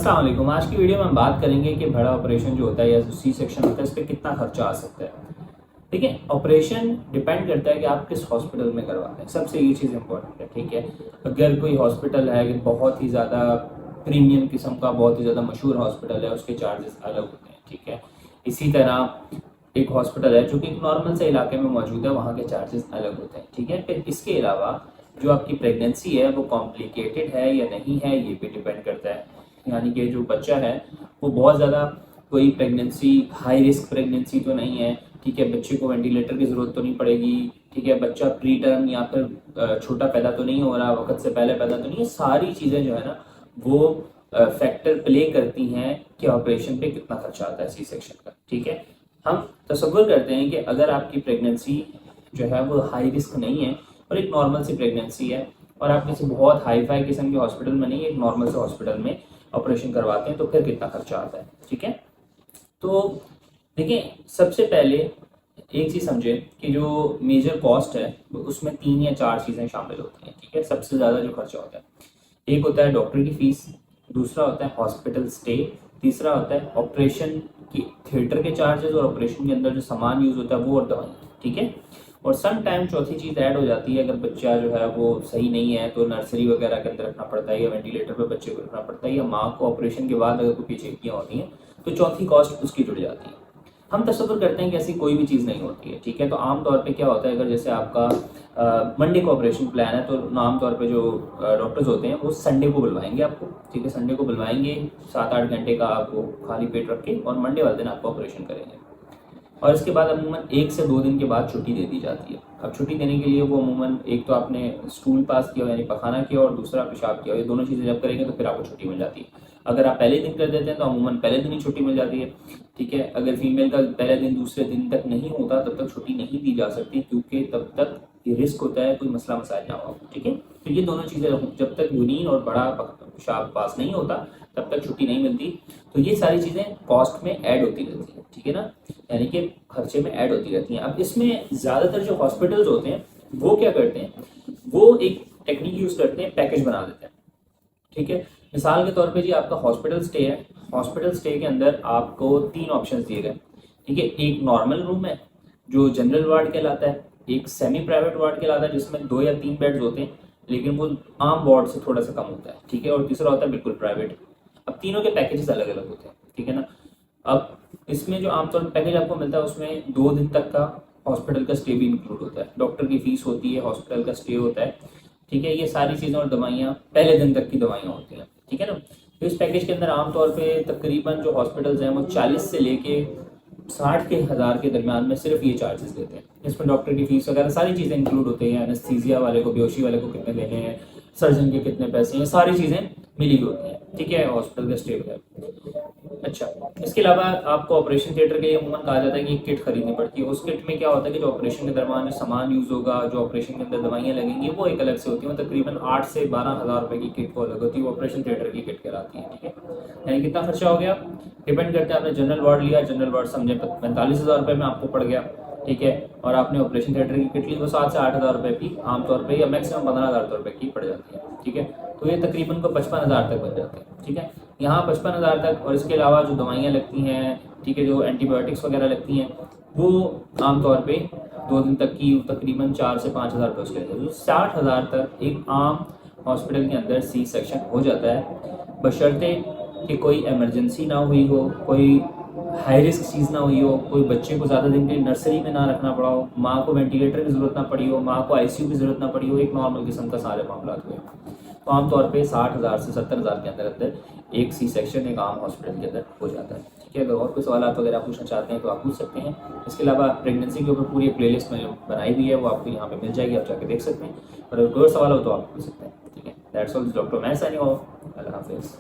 अस्सलाम वालेकुम। आज की वीडियो में हम बात करेंगे कि बड़ा ऑपरेशन जो होता है या सी सेक्शन होता है, इस पर कितना खर्चा आ सकता है। देखिए, ऑपरेशन डिपेंड करता है कि आप किस हॉस्पिटल में करवाते हैं, सबसे ये चीज़ इंपॉर्टेंट है। ठीक है, अगर कोई हॉस्पिटल है कि बहुत ही ज़्यादा प्रीमियम किस्म का, बहुत ही ज़्यादा मशहूर हॉस्पिटल है, उसके चार्जेस अलग होते हैं। ठीक है, इसी तरह एक हॉस्पिटल है जो कि एक नॉर्मल से इलाके में मौजूद है, वहाँ के चार्जेस अलग होते हैं। ठीक है, फिर इसके अलावा जो आपकी प्रेगनेंसी है वो कॉम्प्लिकेटेड है या नहीं है, ये भी डिपेंड करता है। यानी कि जो बच्चा है वो बहुत ज़्यादा कोई प्रेगनेंसी हाई रिस्क प्रेगनेंसी तो नहीं है। ठीक है, बच्चे को वेंटिलेटर की ज़रूरत तो नहीं पड़ेगी। ठीक है, बच्चा प्री टर्म या फिर छोटा पैदा तो नहीं हो रहा, वक्त से पहले पैदा तो नहीं है। सारी चीज़ें जो है ना वो फैक्टर प्ले करती हैं कि ऑपरेशन पे कितना खर्चा आता है सी सेक्शन का। ठीक है, हम तसव्वुर करते हैं कि अगर आपकी प्रेगनेंसी जो है वो हाई रिस्क नहीं है और एक नॉर्मल सी प्रेगनेंसी है और आप किसी बहुत हाई फाई किस्म के हॉस्पिटल में नहीं, एक नॉर्मल से हॉस्पिटल में ऑपरेशन करवाते हैं, तो फिर कितना खर्चा आता है। ठीक है, तो देखिए, सबसे पहले एक चीज़ समझे कि जो मेजर कॉस्ट है उसमें 3 या 4 चीज़ें शामिल होती हैं। ठीक है, सबसे ज़्यादा जो खर्चा होता है, एक होता है डॉक्टर की फीस, दूसरा होता है हॉस्पिटल स्टे, तीसरा होता है ऑपरेशन की थिएटर के चार्जेस और ऑपरेशन के अंदर जो सामान यूज होता है वो, और दवाई। ठीक है, और सम टाइम चौथी चीज़ ऐड हो जाती है, अगर बच्चा जो है वो सही नहीं है तो नर्सरी वगैरह के अंदर रखना पड़ता है या वेंटिलेटर पे बच्चे को रखना पड़ता है, या माँ को ऑपरेशन के बाद अगर कोई पेचीदगियाँ होती हैं तो चौथी कॉस्ट उसकी जुड़ जाती है। हम तसव्वुर करते हैं कि ऐसी कोई भी चीज़ नहीं होती है। ठीक है, तो आमतौर पे क्या होता है, अगर जैसे आपका मंडे को ऑपरेशन प्लान है तो आमतौर पे जो डॉक्टर्स होते हैं वो संडे को बुलवाएंगे आपको। ठीक है, संडे को बुलवाएंगे, 7-8 घंटे का आपको खाली पेट रख के, और मंडे वाले दिन आपको ऑपरेशन करेंगे। और इसके बाद अमूमन 1 से 2 दिन के बाद छुट्टी दे दी जाती है। अब छुट्टी देने के लिए वो अमूमन एक तो आपने स्टूल पास किया यानी पखाना किया, और दूसरा पेशाब किया, ये दोनों चीज़ें जब करेंगे तो फिर आपको छुट्टी मिल जाती है। अगर आप पहले दिन कर देते हैं तो अमूमन पहले दिन ही छुट्टी मिल जाती है। ठीक है, अगर फीमेल का पहले दिन दूसरे दिन तक नहीं होता तब तक छुट्टी नहीं दी जा सकती, क्योंकि तब तक ये रिस्क होता है कोई मसला मसाइल ना हो। ठीक है, तो ये दोनों चीज़ें जब तक यूरिन और बड़ा पेशाब पास नहीं होता तब तक छुट्टी नहीं मिलती। तो ये सारी चीज़ें कॉस्ट में ऐड होती रहती है। ठीक है ना, यानी कि खर्चे में ऐड होती रहती हैं। अब इसमें ज़्यादातर जो हॉस्पिटल्स होते हैं वो क्या करते हैं, वो एक टेक्निक यूज़ करते हैं, पैकेज बना देते हैं। ठीक है, मिसाल के तौर पे जी आपका हॉस्पिटल स्टे है, हॉस्पिटल स्टे के अंदर आपको 3 ऑप्शंस दिए गए। ठीक है, एक नॉर्मल रूम है जो जनरल वार्ड कहलाता है, एक सेमी प्राइवेट वार्ड कहलाता है जिसमें 2 या 3 बेड्स होते हैं लेकिन वो आम वार्ड से थोड़ा सा कम होता है। ठीक है, और तीसरा होता है बिल्कुल प्राइवेट। अब तीनों के पैकेजेस अलग अलग होते हैं। ठीक है ना, अब इसमें जो आमतौर पर पैकेज आपको मिलता है उसमें 2 दिन तक का हॉस्पिटल का स्टे भी इंक्लूड होता है, डॉक्टर की फीस होती है, हॉस्पिटल का स्टे होता है। ठीक है, ये सारी चीज़ें और दवाइयाँ पहले दिन तक की दवाइयाँ होती हैं। ठीक है ना, तो इस पैकेज के अंदर आमतौर पे तकरीबन जो हॉस्पिटल्स हैं वो 40 से लेके 60 के हज़ार के दरमियान में सिर्फ ये चार्जेस लेते हैं। इसमें डॉक्टर की फीस वगैरह सारी चीज़ें इंक्लूड होती हैं, एनेस्थीसिया वाले को, बेहोशी वाले को कितने देने हैं, सर्जन के कितने पैसे हैं, सारी चीज़ें मिली हुई होती हैं। ठीक है, हॉस्पिटल का स्टे वगैरह। अच्छा, इसके अलावा आपको ऑपरेशन थिएटर के लिए अमूमन कहा जाता है कि एक किट खरीदनी पड़ती है। उस किट में क्या होता है कि जो ऑपरेशन के दरमियान जो सामान यूज़ होगा, जो ऑपरेशन के अंदर दवाइयाँ लगेंगी, वो एक अलग से होती है। तकरीबन 8 से 12 हज़ार रुपये की किट वो अलग होती है, वो ऑपरेशन थिएटर की किट कहलाती है। ठीक है, यानी कितना खर्चा हो गया डिपेंड करता है। आपने जनरल वार्ड लिया, जनरल वार्ड समझे 45 हज़ार रुपये में आपको पड़ गया। ठीक है, और आपने ऑपरेशन थिएटर की किट ली तो 7 से 8 हज़ार रुपये की आमतौर पर, या मैक्सिमम 15 हज़ार रुपये की पड़ जाती है। ठीक है, तो ये तकरीबन को 55 हज़ार तक बन जाते हैं। ठीक है, यहाँ 55 हज़ार तक, और इसके अलावा जो दवाइयाँ लगती हैं, ठीक है, जो एंटीबायोटिक्स वगैरह लगती हैं, वो आमतौर पे 2 दिन तक की तकरीबन 4 से 5 हज़ार रुपये उसके लगते हैं। तो 60 हज़ार तक एक आम हॉस्पिटल के अंदर सी सेक्शन हो जाता है, बशर्ते कि कोई एमरजेंसी ना हुई हो, कोई हाई रिस्क चीज़ ना हुई हो, कोई बच्चे को ज़्यादा दिन के लिए नर्सरी में ना रखना पड़ा हो, माँ को वेंटिलेटर की ज़रूरत ना पड़ी हो, माँ को आईसीयू की ज़रूरत ना पड़ी हो, एक नॉर्मल किस्म का सारे मामला हुए। तो आमतौर पे 60 हज़ार से 70 हज़ार के अंदर अंदर एक सी सेक्शन एक आम हॉस्पिटल के अंदर हो जाता है। ठीक है, अगर और कोई सवाल वगैरह पूछना चाहते हैं तो आप पूछ सकते हैं। इसके अलावा प्रेगनेंसी के ऊपर पूरी एक प्लेलिस्ट मैंने बनाई हुई है, वो आपको यहाँ पे मिल जाएगी, आप जाके देख सकते हैं। और अगर कोई सवाल हो तो आप पूछ सकते हैं। ठीक है, दैट्स ऑल, डॉक्टर मैं साइनिंग ऑफ। अल्लाह हाफिज़।